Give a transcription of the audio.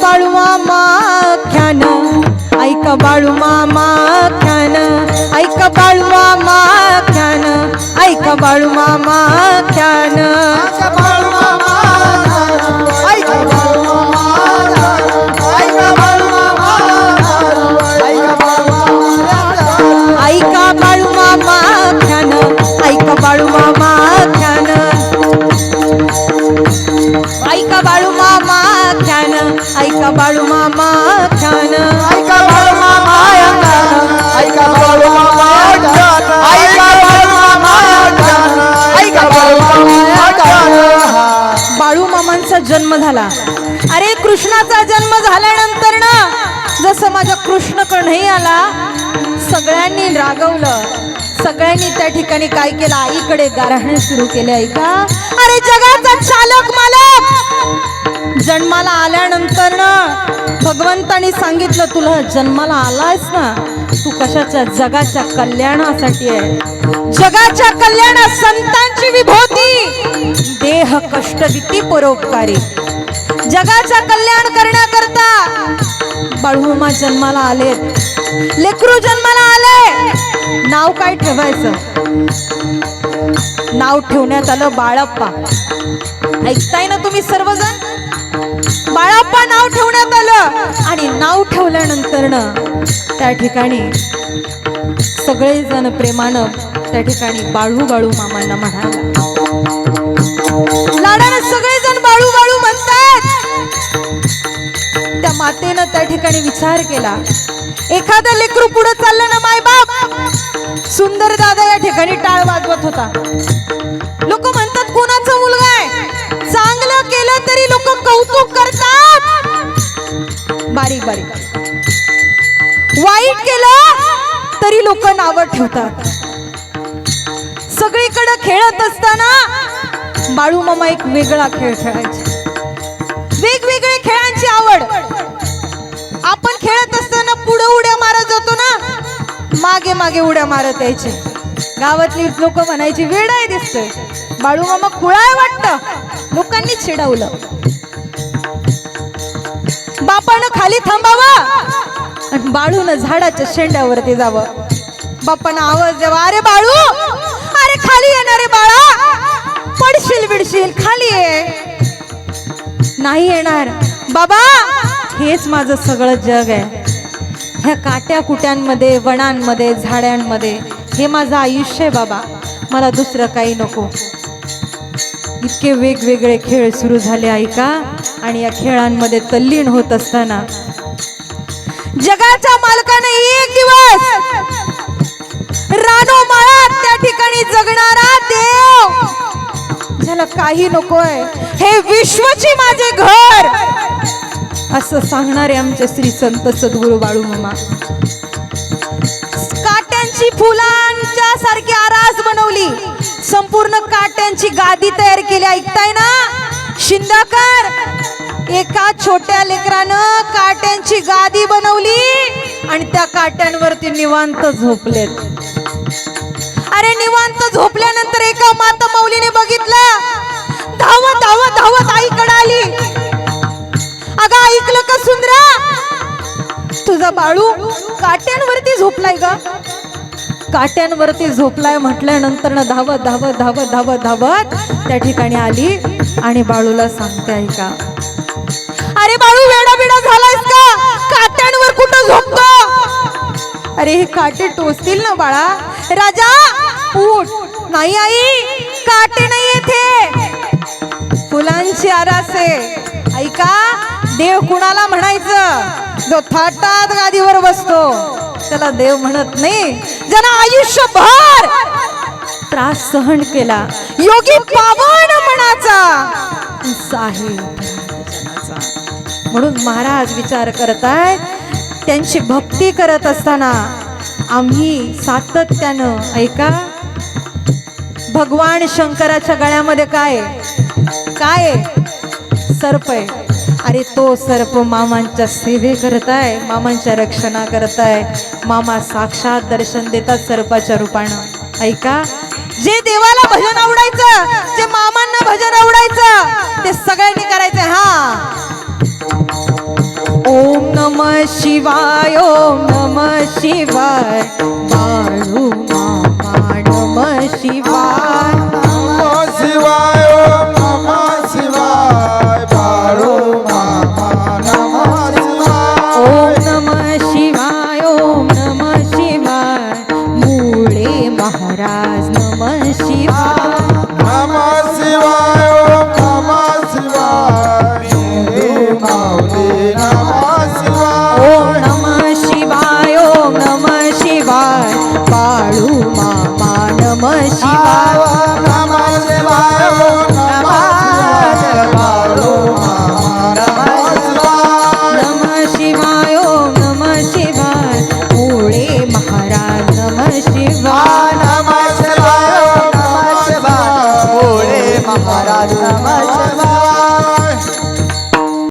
बाळू मामा ख्यान, ऐका बाळू मामा ख्यान, ऐका बाळू मामा ख्यान, ऐका बाळू मामा ख्यान, बाळू मामा ऐका बाळू मामा ऐका बाळू मामा ऐका बाळू मामा ऐका बाळू मामा ख्यान, ऐका बाळू मामा ख्यान, ऐका बाळू मामा ख्यान, ऐका बाळू मामा ख्यान, ऐका बाळू मामा ऐका बाळू मामा ऐका बाळू मामा ऐका बाळू मामा बाळू मामांचा जन्म झाला. अरे कृष्णाचा जन्म झाल्यानंतर ना जसं माझ्या कृष्णकडे नाही आला, सगळ्यांनी रागवलं, सगळ्यांनी त्या ठिकाणी काय केलं, आईकडे गारहाणे सुरू केले. ऐका, अरे जगाचा चालक मालक जन्माला आल्यानंतर ना भगवंतानी सांगितलं, तुला जन्माला आलायस ना, तू कशाच्या, जगाच्या कल्याणासाठी आहे, जगाच्या कल्याणात संतांची विभूती, देह कष्ट दिती परोपकारी, जगाच्या कल्याण करण्याकरता बाळूमामा जन्माला आले. लेकरू जन्माला आले, नाव काय ठेवायचं, नाव ठेवण्यात आलं बाळप्पा. ऐकताय ना तुम्ही सर्वजण, बाळप्पा नाव ठेवण्यात आलं. आणि नाव ठेवल्यानंतर ना त्या ठिकाणी सगळेजण प्रेमानं त्या ठिकाणी बाळू बाळू मामांना म्हणाला, लाडानं सगळेजण बाळू बाळू म्हणतात. त्या मातेनं त्या ठिकाणी विचार केला, एखादं लेकरू पुढे चाललं ना माय बाप, सुंदर दादा या ठिकाणी टाळ वाजवत होता. लोक म्हणतात कोणाचा मुलगा आहे, चांगलं केलं तरी लोक कौतुक करतात, बारीक बारीक, वाईट केलं तरी लोक नावं ठेवतात. सगळीकडे खेळत असताना बाळू मामा एक वेगळा खेळ खेळायचे, वेगवेगळे खेळांची आवड. आपण खेळत असताना पुढे उड्या मारत जातो ना, मागे मागे उड्या मारत यायचे. गावातली लोक म्हणायची वेडाय दिसतोय, बाळू मामा खुळाय वाटतं, लोकांनी चिडवलं. बापानं खाली थांबावं आणि बाळून झाडाच्या शेंड्यावरती जावं. बापानं आवाज द्यावा, अरे बाळू, अरे खाली येणारे बाळा, पडशील बिडशील, खाली ये. नाही येणार बाबा, हेच माझं सगळं जग आहे, ह्या काट्या कुट्यांमध्ये, वनांमध्ये, झाडांमध्ये हे माझं आयुष्य आहे बाबा, मला दुसरं काही नको. इतके वेगवेगळे खेळ सुरू झाले. ऐका, आणि या खेळांमध्ये तल्लीन होत असताना जगाच्या मालकाने एक दिवस रानोमाळात त्या ठिकाणी जगणारा देव, ज्याला काही नकोय, हे विश्वची माझे घर असं सांगणारे आमचे श्री संत सद्गुरू बाळू मामा, काट्यांची फुलांच्या सारखी आरास बनवली, संपूर्ण काट्यांची गादी तयार केली. ऐकताय ना शिंदाकर, एका छोट्या लेकरानं काट्यांची गादी बनवली आणि त्या काट्यांवरती निवांत झोपलेत. अरे निवांत झोपल्यानंतर एका माता माऊलीने बघितलं, धावत धावत धावत आईकडे आली. अगं ऐकलं का सुंदरा, तुझा बाळू काट्यांवरती झोपलाय का, काट्यांवरती झोपलाय म्हटल्यानंतर ना धावत धावत धावत धावत धावत त्या ठिकाणी आली आणि बाळूला सांगते, ऐका, अरे बाळू वेडा बिडा झालायस का, काट्यांवर कुठं झोपतो, अरे हे काटे टोचतील ना बाळा, राजा उठ. नाही आई, काटे नाही येथे, फुलांची आरास आहे. ऐका, देव कुणाला म्हणायचं, जो थाटात गादीवर बसतो त्याला देव म्हणत नाही, ज्यानं आयुष्यभर त्रास सहन केला, योगी पावन मनाचा, साहेब जनाचा. म्हणून महाराज विचार करतायत, त्यांची भक्ती करत असताना आम्ही सातत्यानं, ऐका, भगवान शंकराच्या गळ्यामध्ये काय काय सर्प आहे, अरे तो सर्प मामांच्या सेवे करताय, मामांच्या रक्षणा करताय. मामा साक्षात दर्शन देतात सर्पाच्या रूपानं. ऐका, जे देवाला भजन आवडायचं, जे मामांना भजन आवडायचं, ते सगळ्यांनी करायचं. हा शिवाय ओम नम शिवाय बाळू मामा नम शिवाय